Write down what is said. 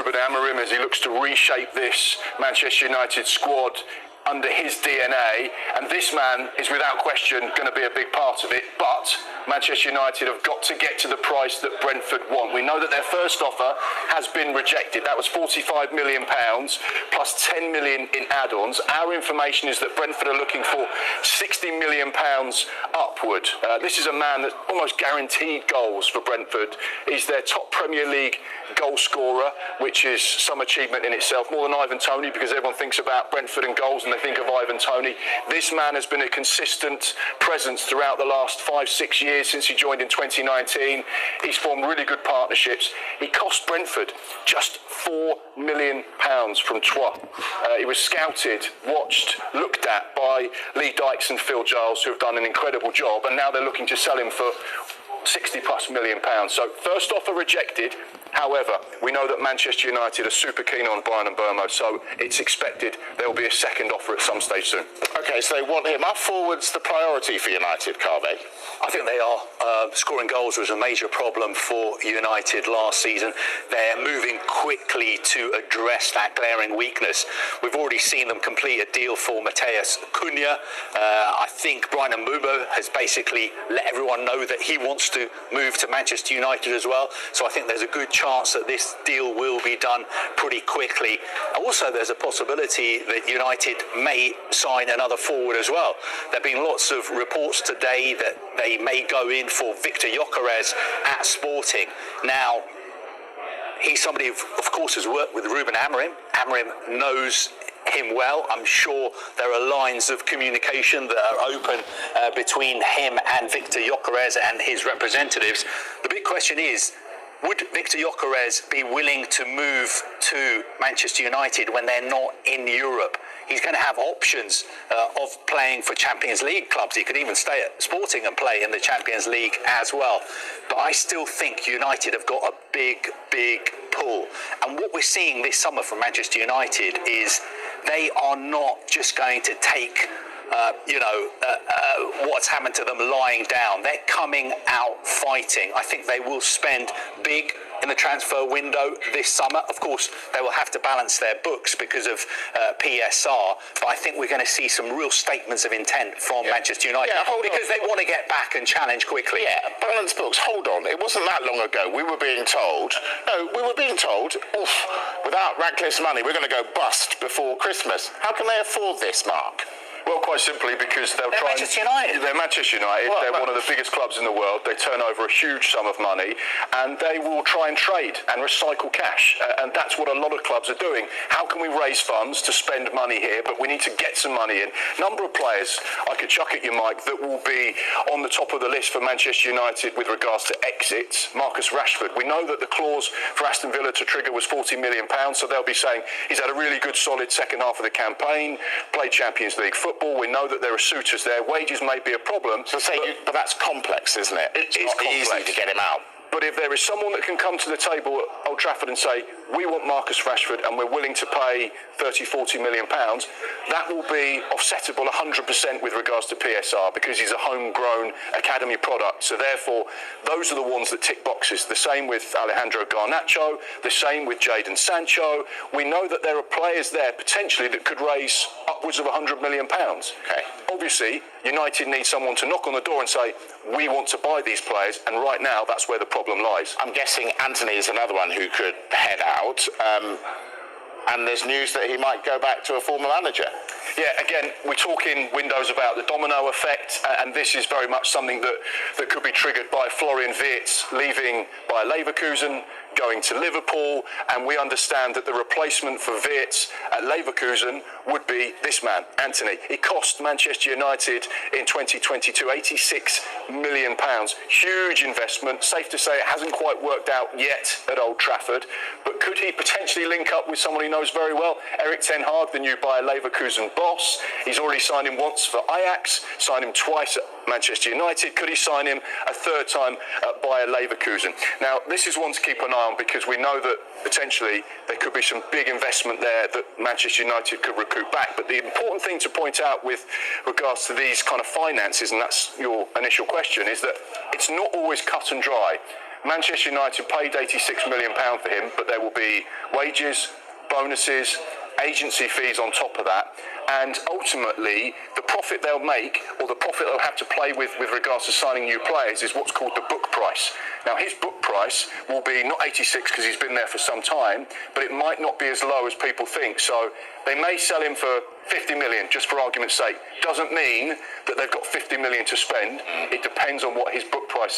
Ruben Amorim as he looks to reshape this Manchester United squad under his DNA, and this man is without question going to be a big part of it, but Manchester United have got to get to the price that Brentford want. We know that their first offer has been rejected. That was £45 million plus 10 million in add-ons. Our information is that Brentford are looking for £60 million upward. This is a man that almost guaranteed goals for Brentford. He's their top Premier League goal scorer, which is some achievement in itself, more than Ivan Toney, because everyone thinks about Brentford and goals and they think of Ivan Toney. This man has been a consistent presence throughout the last 5-6 years since he joined in 2019. He's formed really good partnerships. He cost Brentford just £4 million from Troyes. He was scouted, watched, looked at by Lee Dykes and Phil Giles, who have done an incredible job, and now they're looking to sell him for £60+ million. So first offer rejected. However, we know that Manchester United are super keen on Bryan Mbeumo, so it's expected there will be a second offer at some stage soon. Okay, so they want him. Are forwards the priority for United, Carve? I think they are. Scoring goals was a major problem for United last season. They're moving quickly to address that glaring weakness. We've already seen them complete a deal for Matheus Cunha. I think Bryan Mbeumo has basically let everyone know that he wants to move to Manchester United as well. So I think there's a good chance that this deal will be done pretty quickly. Also, there's a possibility that United may sign another forward as well. There have been lots of reports today that they may go in for Viktor Gyokeres at Sporting. Now, he's somebody who, of course, has worked with Ruben Amorim. Amorim knows him well. I'm sure there are lines of communication that are open between him and Viktor Gyokeres and his representatives. The big question is, would Viktor Gyokeres be willing to move to Manchester United when they're not in Europe? He's going to have options of playing for Champions League clubs. He could even stay at Sporting and play in the Champions League as well. But I still think United have got a big pull. And what we're seeing this summer from Manchester United is they are not just going to take what's happened to them lying down. They're coming out fighting. I think they will spend big in the transfer window this summer. Of course, they will have to balance their books because of PSR, but I think we're going to see some real statements of intent from Manchester United because they want to get back and challenge quickly. Yeah, balance books. Hold on. It wasn't that long ago we were being told, without Radcliffe's money, we're going to go bust before Christmas. How can they afford this, Mark? Well, quite simply because they're Manchester United. They're Manchester United. They're one of the biggest clubs in the world. They turn over a huge sum of money, and they will try and trade and recycle cash. And that's what a lot of clubs are doing. How can we raise funds to spend money here? But we need to get some money in. Number of players I could chuck at you, Mike, that will be on the top of the list for Manchester United with regards to exits. Marcus Rashford. We know that the clause for Aston Villa to trigger was £40 million, so they'll be saying he's had a really good, solid second half of the campaign, played Champions League football. We know that there are suitors there. Wages may be a problem. But that's complex, isn't it? It's not complex. Easy to get him out. But if there is someone that can come to the table at Old Trafford and say, we want Marcus Rashford and we're willing to pay 30-40 million pounds, that will be offsettable 100% with regards to PSR because he's a homegrown academy product. So therefore, those are the ones that tick boxes. The same with Alejandro Garnacho, the same with Jadon Sancho. We know that there are players there potentially that could raise upwards of £100 million. Okay. Obviously, United need someone to knock on the door and say, we want to buy these players, and right now that's where the problem lies. I'm guessing Anthony is another one who could head out, and there's news that he might go back to a former manager. Yeah, again, we're talking windows about the domino effect, and this is very much something that could be triggered by Florian Wirtz leaving Bayer Leverkusen, going to Liverpool, and we understand that the replacement for Wirtz at Leverkusen would be this man, Anthony. It cost Manchester United in 2022 £86 million. Huge investment. Safe to say it hasn't quite worked out yet at Old Trafford, but could he potentially link up with someone he knows very well? Erik ten Hag, the new Bayer Leverkusen boss. He's already signed him once for Ajax, signed him twice at Manchester United. Could he sign him a third time at Bayer Leverkusen? Now, this is one to keep an eye on because we know that potentially there could be some big investment there that Manchester United could recoup back. But the important thing to point out with regards to these kind of finances, and that's your initial question, is that it's not always cut and dry. Manchester United paid £86 million for him, but there will be wages, bonuses, agency fees on top of that, and ultimately the profit they'll make, or the profit they'll have to play with regards to signing new players, is what's called the book price. Now his book price will be not 86 because he's been there for some time, but it might not be as low as people think. So they may sell him for 50 million, just for argument's sake. Doesn't mean that they've got 50 million to spend. It depends on what his book price is.